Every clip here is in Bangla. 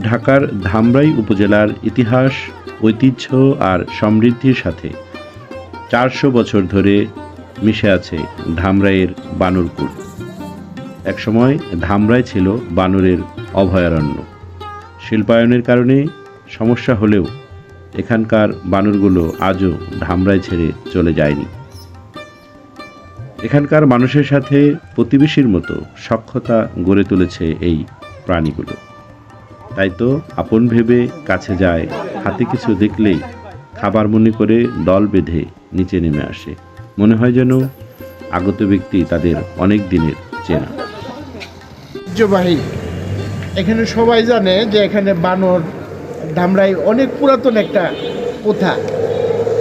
ঢাকার ধামরাই উপজেলার ইতিহাস, ঐতিহ্য আর সমৃদ্ধির সাথে ৪০০ বছর ধরে মিশে আছে ধামরাইয়ের বানরকুল। একসময় ধামরাই ছিল বানরের অভয়ারণ্য। শিল্পায়নের কারণে সমস্যা হলেও এখানকার বানরগুলো আজও ধামরাই ছেড়ে চলে যায়নি। এখানকার মানুষের সাথে প্রতিবেশীর মতো সখ্যতা গড়ে তুলেছে এই প্রাণীগুলো। তাই তো আপন ভেবে কাছে যায়, হাতে কিছু দেখলেই খাবার মনে করে দল বেঁধে নিচে নেমে আসে। মনে হয় যেন আগত ব্যক্তি তাদের অনেক দিনের চেনা। ঐতিহ্যবাহী, এখানে সবাই জানে যে এখানে বানর ধামরাই অনেক পুরাতন একটা প্রথা।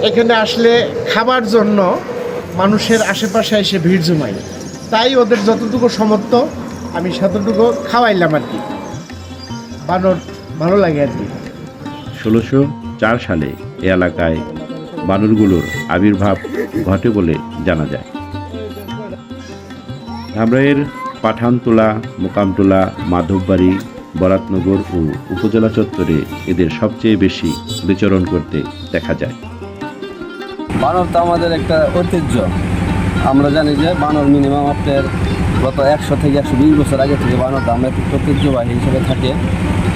এখানে আসলে খাবার জন্য মানুষের আশেপাশে এসে ভিড় জমায়, তাই ওদের যতটুকু সমর্থ আমি ততটুকু খাওয়াইলাম আর কি। বানর ভালো লাগে আর কি। ১৬০৪ সালে এ এলাকায় বানরগুলোর আবির্ভাব ঘটে বলে জানা যায়। ধামরাইয়ের পাঠানতোলা, মোকামটোলা, মাধববাড়ি, বরাতনগর ও উপজেলা চত্বরে এদের সবচেয়ে বেশি বিচরণ করতে দেখা যায়। বানর তো আমাদের একটা ঐতিহ্য। আমরা জানি যে বানর মিনিমাম আপনার গত ১০০ থেকে ১২০ বছর আগে থেকে বানরটা আমরা একটু ঐতিহ্যবাহী হিসেবে থাকে।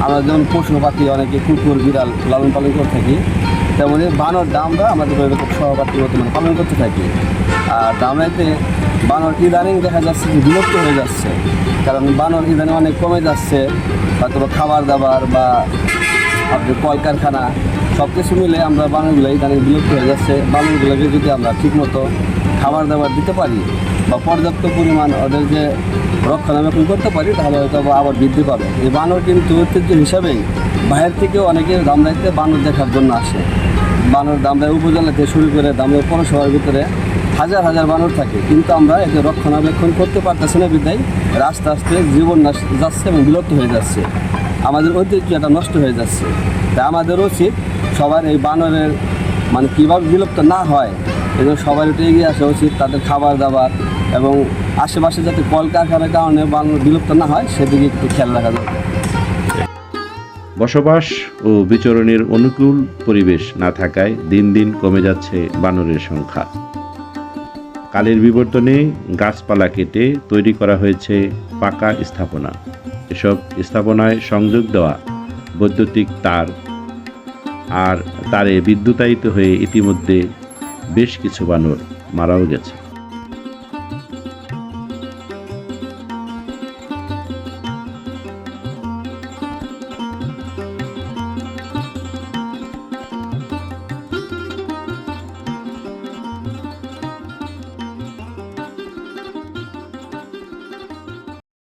আমরা যেমন পশু পাখি অনেকে কুকুর বিড়াল লালন পালন করে থাকি, তেমনি বানরটা আমরা আমাদের সহপাঠী বর্তমানে পালন করতে থাকি। আর ধামরাইতে বানর ইদানিং দেখা যাচ্ছে যে বিলুপ্ত হয়ে যাচ্ছে, কারণ বানর ইদানিং অনেক কমে যাচ্ছে। হয়তো খাবার দাবার বা আপনার কলকারখানা সব কিছু মিলে আমরা বানরগুলো ইদানিং বিলুপ্ত হয়ে যাচ্ছে। বানরগুলোকে যদি আমরা ঠিকমতো খাবার দাবার দিতে পারি বা পর্যাপ্ত পরিমাণ ওদের যে রক্ষণাবেক্ষণ করতে পারি, তাহলে হয়তো আবার বৃদ্ধি পাবে। এই বানর কিন্তু ঐতিহ্য হিসাবেই বাইরের থেকেও অনেকে ধামরাইতে বানর দেখার জন্য আসে। বানর ধামরাই উপজেলা থেকে শুরু করে ধামরাই পৌরসভার ভিতরে হাজার হাজার বানর থাকে, কিন্তু আমরা একে রক্ষণাবেক্ষণ করতে পারতেছি না বিধায় আস্তে আস্তে জীবন যাচ্ছে এবং বিলুপ্ত হয়ে যাচ্ছে। আমাদের ঐতিহ্যটা নষ্ট হয়ে যাচ্ছে। তাই আমাদের উচিত সবার এই বানরের কীভাবে বিলুপ্ত না হয়, এবং সবার একটু এগিয়ে আসা উচিত। তাদের খাবার দাবার এবং আশেপাশে যাতে কলকারখানার কারণে বানর বিলুপ্ত না হয় সেদিকে একটু খেয়াল রাখা দরকার। বসবাস ও বিচরণের অনুকূল পরিবেশ না থাকায় দিন দিন কমে যাচ্ছে বানরের সংখ্যা। কালের বিবর্তনে গাছপালা কেটে তৈরি করা হয়েছে পাকা স্থাপনা। এসব স্থাপনায় সংযোগ দেওয়া বৈদ্যুতিক তার আর তারে বিদ্যুতায়িত হয়ে ইতিমধ্যে বেশ কিছু বানর মারাও গেছে।